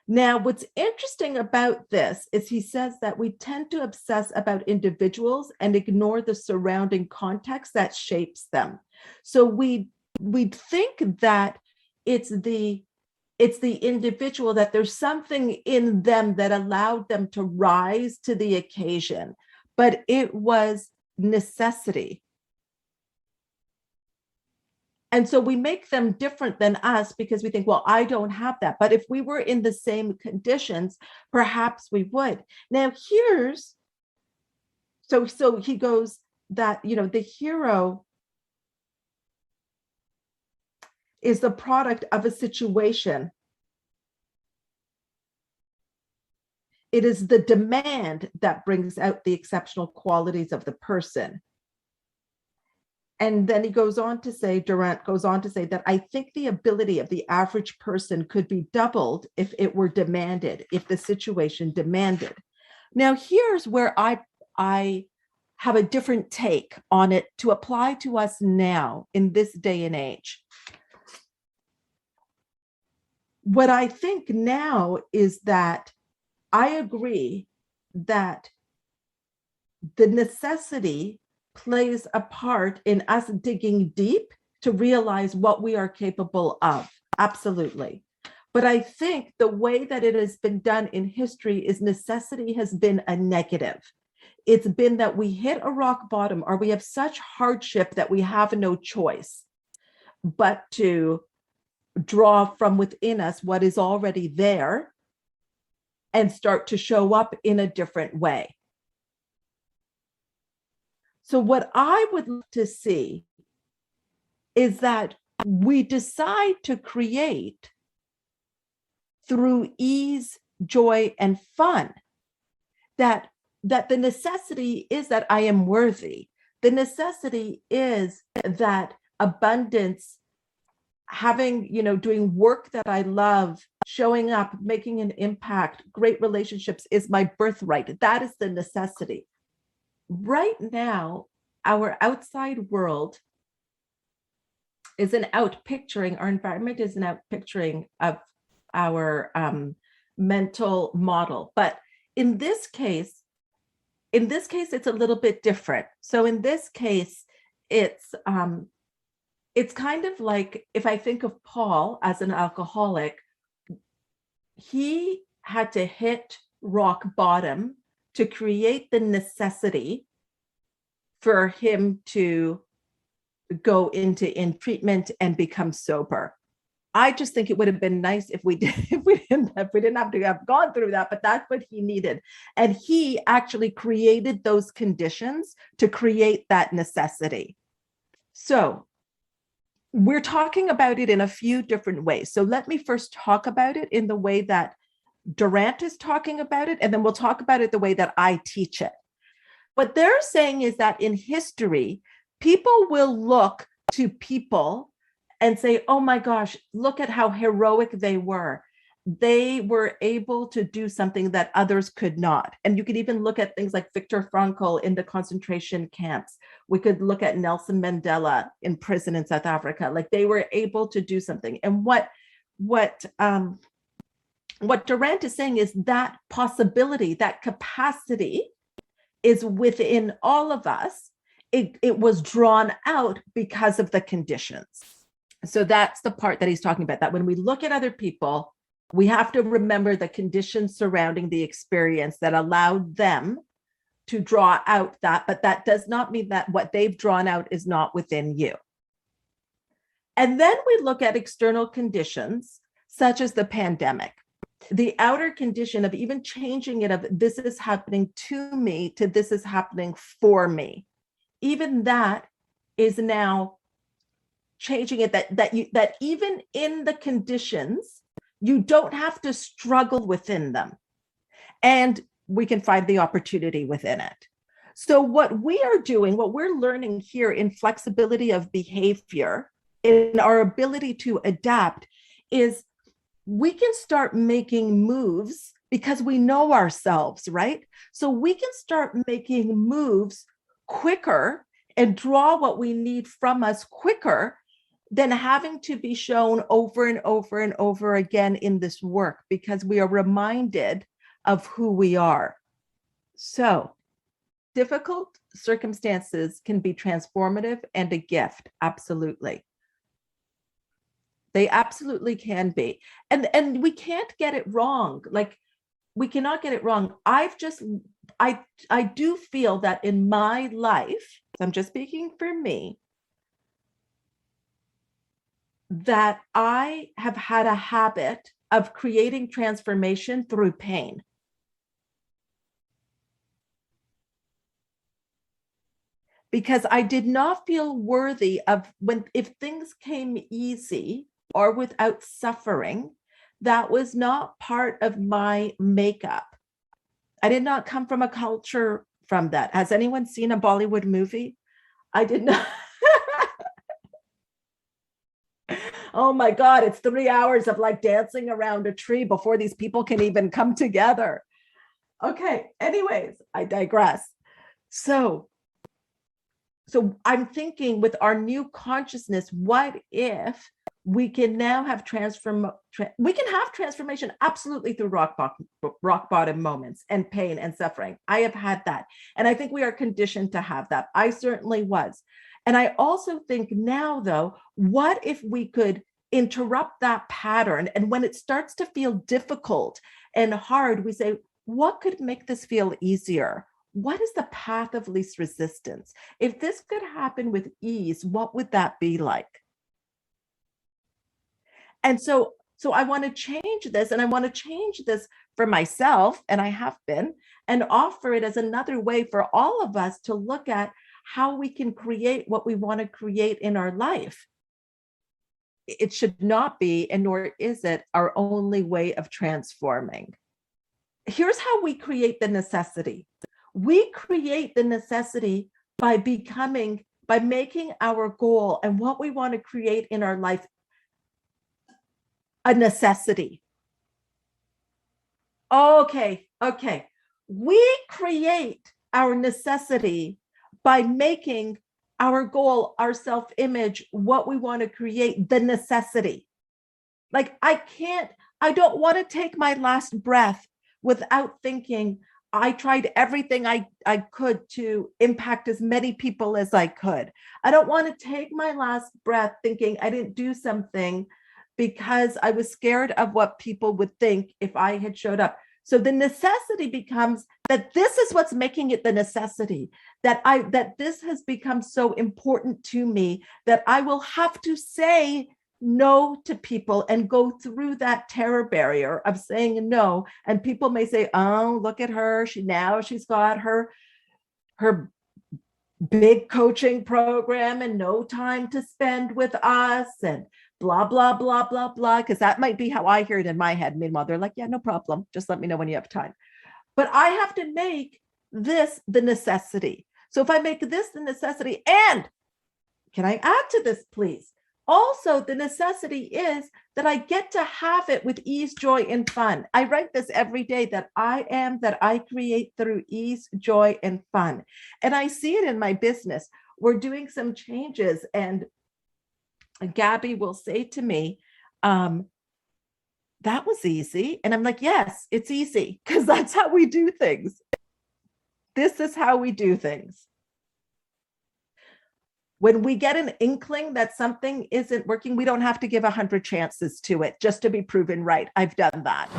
Now, what's interesting about this is he says that we tend to obsess about individuals and ignore the surrounding context that shapes them. So we think that it's the it's the individual, that there's something in them that allowed them to rise to the occasion, but it was necessity. And so we make them different than us because we think, well, I don't have that. But if we were in the same conditions, perhaps we would. Now, so he goes that, the hero is the product of a situation. It is the demand that brings out the exceptional qualities of the person. And then he goes on to say, Durant goes on to say that I think the ability of the average person could be doubled if it were demanded, if the situation demanded. Now, here's where I have a different take on it to apply to us now in this day and age. What I think now is that I agree that the necessity plays a part in us digging deep to realize what we are capable of. Absolutely. But I think the way that it has been done in history is necessity has been a negative. It's been that we hit a rock bottom, or we have such hardship that we have no choice but to draw from within us what is already there and start to show up in a different way. So what I would love to see is that we decide to create through ease, joy, and fun. That the necessity is that I am worthy. The necessity is that abundance, having, doing work that I love, showing up, making an impact, great relationships is my birthright. That is the necessity. Right now, our outside world is an out picturing, our environment is an out picturing of our mental model. But in this case, it's a little bit different. So in this case, it's kind of like, if I think of Paul as an alcoholic, he had to hit rock bottom to create the necessity for him to go into in treatment and become sober. I just think it would have been nice if we didn't have to have gone through that, but that's what he needed. And he actually created those conditions to create that necessity. So we're talking about it in a few different ways. So let me first talk about it in the way that Durant is talking about it, and then we'll talk about it the way that I teach it. What they're saying is that in history, people will look to people and say, oh my gosh, look at how heroic they were. They were able to do something that others could not. And you could even look at things like Viktor Frankl in the concentration camps. We could look at Nelson Mandela in prison in South Africa. Like, they were able to do something. And what Durant is saying is that possibility, that capacity is within all of us. It was drawn out because of the conditions. So that's the part that he's talking about, that when we look at other people, we have to remember the conditions surrounding the experience that allowed them to draw out that, but that does not mean that what they've drawn out is not within you. And then we look at external conditions, such as the pandemic. The outer condition of even changing it, of this is happening to me to this is happening for me. Even that is now changing it, that even in the conditions, you don't have to struggle within them. And we can find the opportunity within it. So what we are doing, what we're learning here in flexibility of behavior, in our ability to adapt, is we can start making moves because we know ourselves, right? So we can start making moves quicker and draw what we need from us quicker than having to be shown over and over and over again in this work, because we are reminded of who we are. So difficult circumstances can be transformative and a gift. Absolutely. They absolutely can be. And we can't get it wrong. Like, we cannot get it wrong. I do feel that in my life, I'm just speaking for me, that I have had a habit of creating transformation through pain. Because I did not feel worthy of if things came easy or without suffering, that was not part of my makeup. I did not come from a culture from that. Has anyone seen a Bollywood movie? I did not. Oh my God, it's 3 hours of like dancing around a tree before these people can even come together. Okay, anyways, I digress. So I'm thinking, with our new consciousness, what if we can now have we can have transformation absolutely through rock bottom moments and pain and suffering. I have had that. And I think we are conditioned to have that. I certainly was. And I also think now, though, what if we could interrupt that pattern? And when it starts to feel difficult and hard, we say, what could make this feel easier? What is the path of least resistance? If this could happen with ease, what would that be like? And so I want to change this, and I want to change this for myself, and I have been, and offer it as another way for all of us to look at how we can create what we want to create in our life. It should not be, and nor is it, our only way of transforming. Here's how we create the necessity. We create the necessity by making our goal and what we want to create in our life a necessity. Okay. We create our necessity by making our goal, our self-image, what we want to create, the necessity. Like, I don't want to take my last breath without thinking, I tried everything I could to impact as many people as I could. I don't want to take my last breath thinking I didn't do something because I was scared of what people would think if I had showed up. So the necessity becomes that this is what's making it the necessity, that this has become so important to me that I will have to say no to people and go through that terror barrier of saying no. And people may say, oh, look at her. She's got her big coaching program and no time to spend with us and blah, blah, blah, blah, blah. Because that might be how I hear it in my head. Meanwhile, they're like, yeah, no problem. Just let me know when you have time. But I have to make this the necessity. So if I make this the necessity, and can I add to this, please? Also, the necessity is that I get to have it with ease, joy, and fun. I write this every day, that I create through ease, joy, and fun. And I see it in my business. We're doing some changes, and Gabby will say to me, that was easy. And I'm like, yes, it's easy, because that's how we do things. This is how we do things. When we get an inkling that something isn't working, we don't have to give 100 chances to it just to be proven right. I've done that.